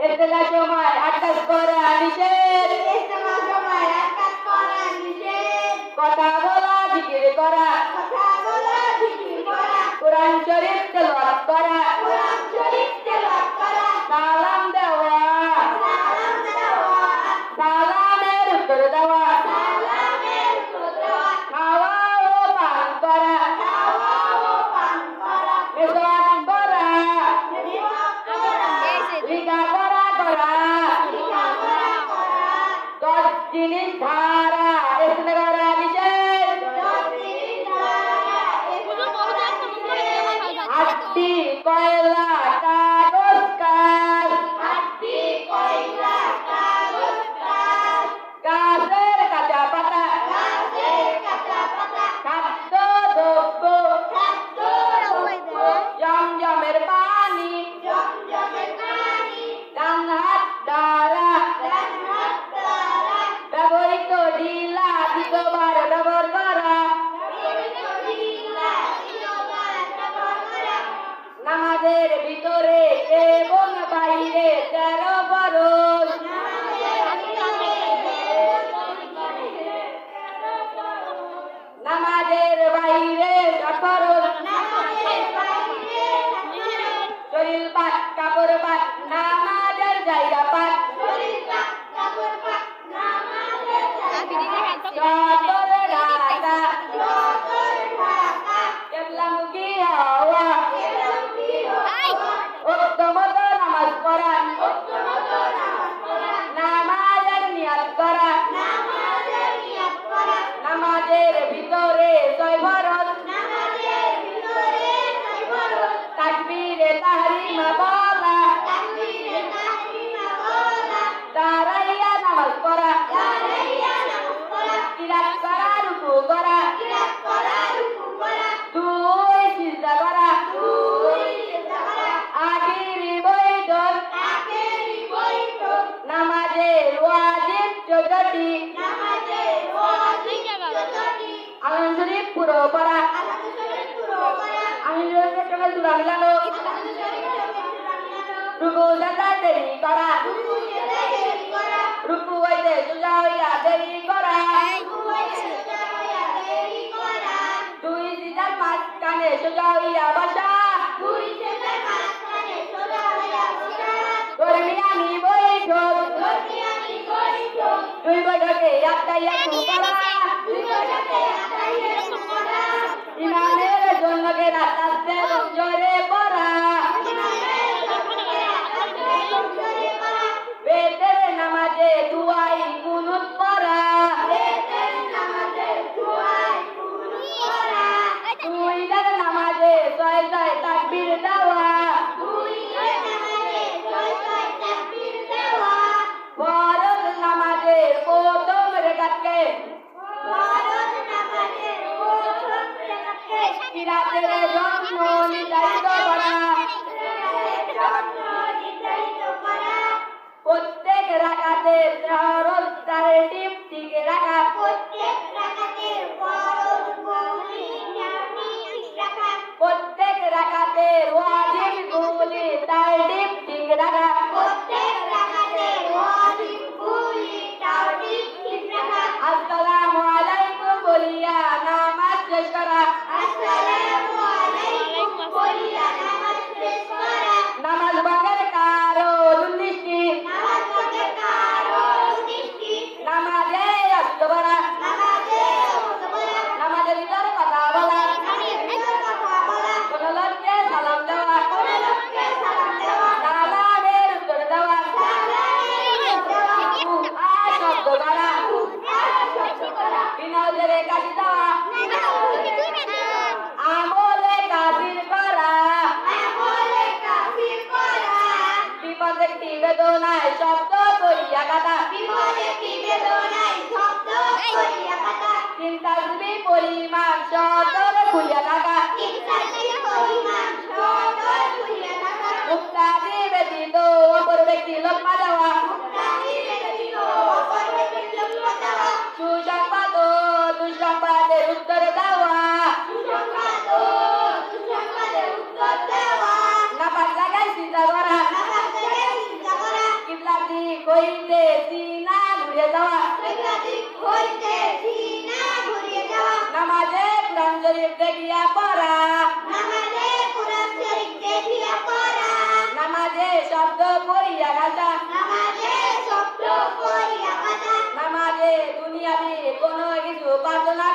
ইস্তেমার সময় আটকাজ করা নিষেধ। ইস্তেমার সময় আটকাজ করা নিষেধ। কথা বলা জিকির করা, কথা বলা জিকির করা, কোরআন শরীফ তেলাওয়াত করা, কোরআন শরীফ তেলাওয়াত করা, সালাম দেওয়া, সালাম দেওয়া, সালামের উত্তর দেওয়া, সালামের উত্তর দেওয়া, খাওয়া ও পান করা, খাওয়া ও পান করা, মেসওয়াক করা, মিলাদ করা, লেখাপড়া করা, লেখাপড়া করা, 10 জিনিস ধারা ইসলামে করা নিষেধ। দশদিন দ্বারা আটটি কয়লা কাগজ কাজ, আটটি কয়লা কাগজ কাজ, গাছের কাঁচা পাতা, গাছের কাঁচা পাতা, খাদ্য দ্রব্য, খাদ্য দ্রব্য, জমজমের পানি, জমজমের পানি, ডান হাত দ্বারা ডান হাত দ্বারা ব্যবহৃত ঢিলা দ্বিতীয়বার ব্যবহার করা, নামাজের ভিতরে এবং বাইরে 13 ফরজ, নামাজের বাইরে 7 ফরজ, শরীর পাক কাপড় পাক নামাজের জায়গা পাক, সতর ঢাকা কেবলামুখী হওয়া, উত্তমত নামাজ পড়া, নামাজের নিয়াত করা, নামাজের ভিতরে 6 ফরজ, তাকবীরে তাহরিমা বলা, দাঁড়াইয়া নামাজ পড়া, কিরাত করা, রুকু করা, 2 সিজদা করা, আখিরি বৈঠক, নামাজের ওয়াজিব 14টি, আনন্দ শরীফ পুরো পড়া, আনন্দ শরীফের সঙ্গে সূরা মিলানো, রুকু সাজদা দেরি করা, রুকু হইতে সোজা হইয়া দেরি করা, 2 সিজদার মাঝখানে সোজা হইয়া বসা, দরমিয়ানি বৈঠক, 2 বৈঠকে আত্তাহিয়াতু করা, ইমামের জন্য কেরাতে জোরে পড়া, বেতের নামাজে দুআই কুনুত পড়া, 2 ঈদের নামাজে 6 তাকবীর দেওয়া, ফরজ নামাজের প্রথম রাকাতকে কিরাতের জন্য নির্ধারিত করা, প্রত্যেক রাকাতে ফরজ তারতিব ঠিক রাখা, প্রত্যেক রাকাতের ওয়াজিব গুলি তারতিব ঠিক রাখা, আসসালামু আলাইকুম বলিয়া নামাজ শেষ করা, নামাজ ভঙ্গের কারণ 19টি, নামাজে অস্তবরা, নামাজের ভিতরে কথা বলা, কোন লোককে সালাম দেওয়া, সালামের উত্তর দেওয়া, শব্দ করা, বিনোদের কাছে দেওয়া, আমলে কাফির করা, বিপদের বেদনায় শব্দ করিয়া কাটা, চিন্তা পরিমাণ সতর খুলিয়া থাকা, মুক্তাদি ব্যতীত অপর ব্যক্তি লোকমা দেওয়া, সুসংবাদ ও দুঃসংবাদের উত্তর দেওয়া, নামাজ লাগাই চিন্তা করা, দেখিয়া পড়া নামাজে কোরআন শরীফ দেখিয়া পড়া নামাজে শব্দ করিয়া গাজা নামাজে শব্দ করিয়া কাটা নামাজে দুনিয়াবি কোনো কিছু প্রার্থনা